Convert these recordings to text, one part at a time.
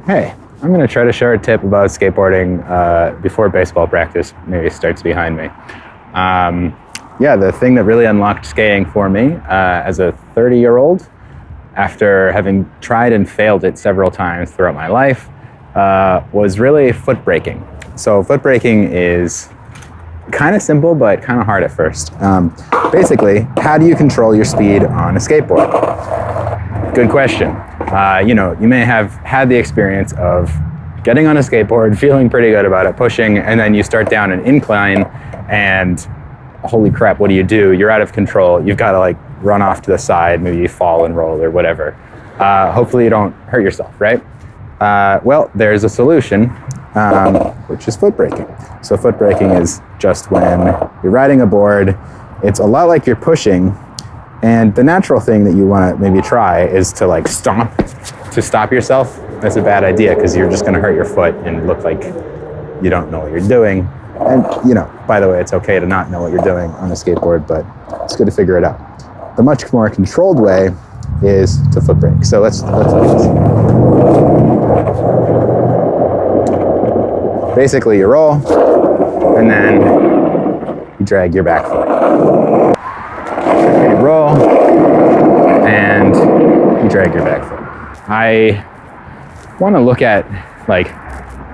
Hey, I'm going to try to share a tip about skateboarding before baseball practice maybe starts behind me. Yeah, the thing that really unlocked skating for me as a 30-year-old, after having tried and failed it several times throughout my life, was really foot braking. So foot braking is kind of simple, but kind of hard at first. Basically, how do you control your speed on a skateboard? Good question. You may have had the experience of getting on a skateboard, feeling pretty good about it, pushing, and then you start down an incline and holy crap, what do? You're out of control. You've got to run off to the side, maybe you fall and roll or whatever. Hopefully you don't hurt yourself, right? Well, there's a solution, which is foot braking. So foot braking is just when you're riding a board, it's a lot like you're pushing, and the natural thing that you want to maybe try is to stomp to stop yourself. That's a bad idea because you're just going to hurt your foot and look like you don't know what you're doing. And by the way, it's okay to not know what you're doing on a skateboard, but it's good to figure it out. The much more controlled way is to foot brake. So let's look at this. Basically, you roll, and then you drag your back foot. You roll, and you drag your back foot. I want to look at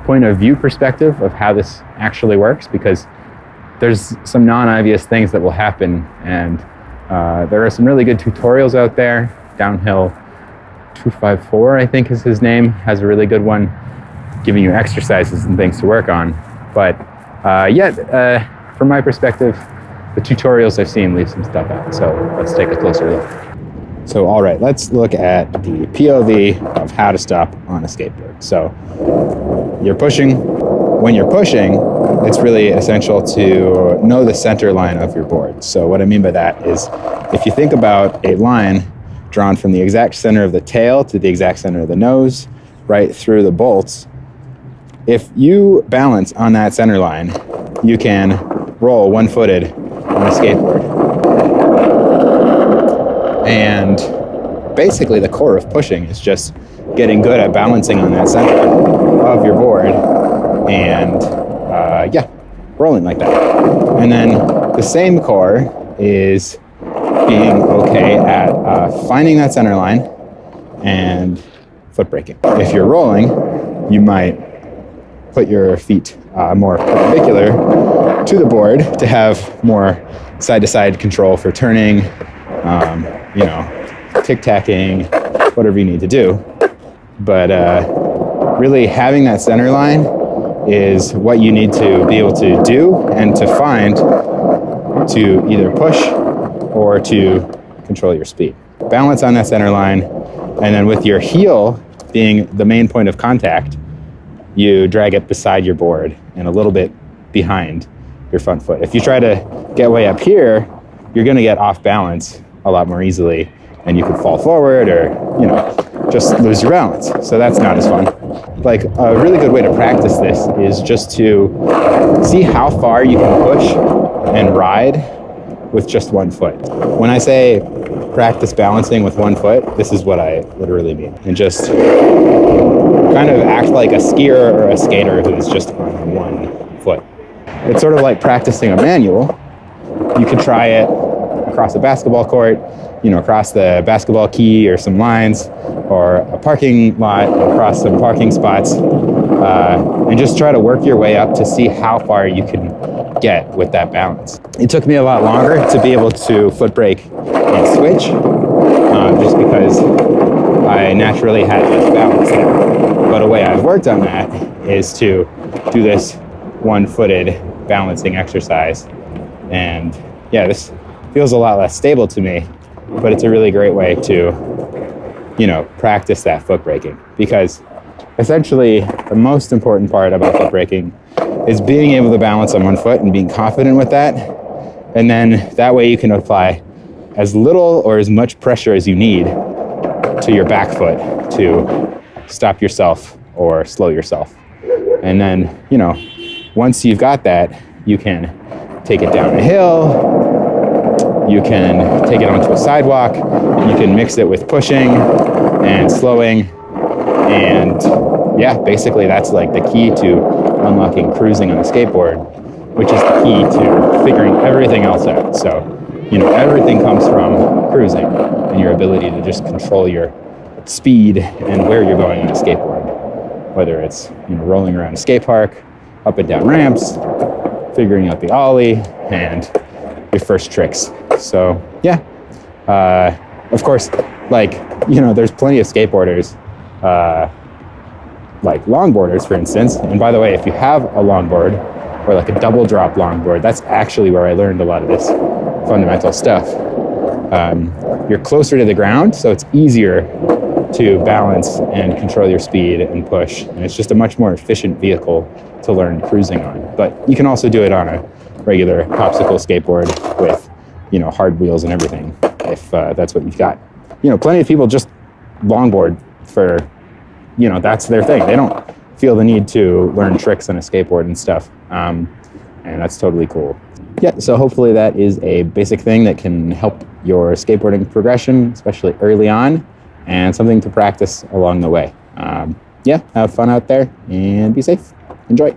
point of view perspective of how this actually works, because there's some non-obvious things that will happen, and there are some really good tutorials out there. Downhill 254, I think is his name, has a really good one giving you exercises and things to work on. But from my perspective, the tutorials I've seen leave some stuff out. So let's take a closer look. So all right, let's look at the POV of how to stop on a skateboard. So you're pushing. When you're pushing, it's really essential to know the center line of your board. So what I mean by that is, if you think about a line drawn from the exact center of the tail to the exact center of the nose, right through the bolts, if you balance on that center line, you can roll one-footed on a skateboard. And basically the core of pushing is just getting good at balancing on that center of your board and rolling like that. And then the same core is being okay at finding that center line and foot braking. If you're rolling, you might put your feet more perpendicular to the board to have more side-to-side control for turning, tic-tacking, whatever you need to do. But really having that center line is what you need to be able to do and to find to either push or to control your speed. Balance on that center line, and then with your heel being the main point of contact, you drag it beside your board and a little bit behind your front foot. If you try to get way up here, you're going to get off balance a lot more easily, and you could fall forward or, just lose your balance. So that's not as fun. A really good way to practice this is just to see how far you can push and ride with just one foot. When I say practice balancing with one foot, this is what I literally mean. And just kind of act like a skier or a skater who is just on one foot. It's sort of like practicing a manual. You could try it across a basketball court, across the basketball key or some lines, or a parking lot, across some parking spots, and just try to work your way up to see how far you can get with that balance. It took me a lot longer to be able to foot brake and switch, just because I naturally had less balance there. But a way I've worked on that is to do this one-footed balancing exercise. And this feels a lot less stable to me, but it's a really great way to, practice that foot braking, because essentially the most important part about foot braking is being able to balance on one foot and being confident with that. And then that way you can apply as little or as much pressure as you need to your back foot to stop yourself or slow yourself. And then, once you've got that, you can take it down a hill, you can take it onto a sidewalk, you can mix it with pushing and slowing, and yeah, basically that's like the key to unlocking cruising on a skateboard, which is the key to figuring everything else out. So, everything comes from cruising and your ability to just control your speed and where you're going on a skateboard, whether it's rolling around a skate park, up and down ramps, figuring out the ollie, and your first tricks. So yeah, of course, there's plenty of skateboarders, like longboarders, for instance. And by the way, if you have a longboard or like a double drop longboard, that's actually where I learned a lot of this fundamental stuff. You're closer to the ground, so it's easier to balance and control your speed and push. And it's just a much more efficient vehicle to learn cruising on. But you can also do it on a regular popsicle skateboard with, hard wheels and everything, if that's what you've got. Plenty of people just longboard for, that's their thing. They don't feel the need to learn tricks on a skateboard and stuff. And that's totally cool. Yeah, so hopefully that is a basic thing that can help your skateboarding progression, especially early on, and something to practice along the way. Have fun out there and be safe. Enjoy.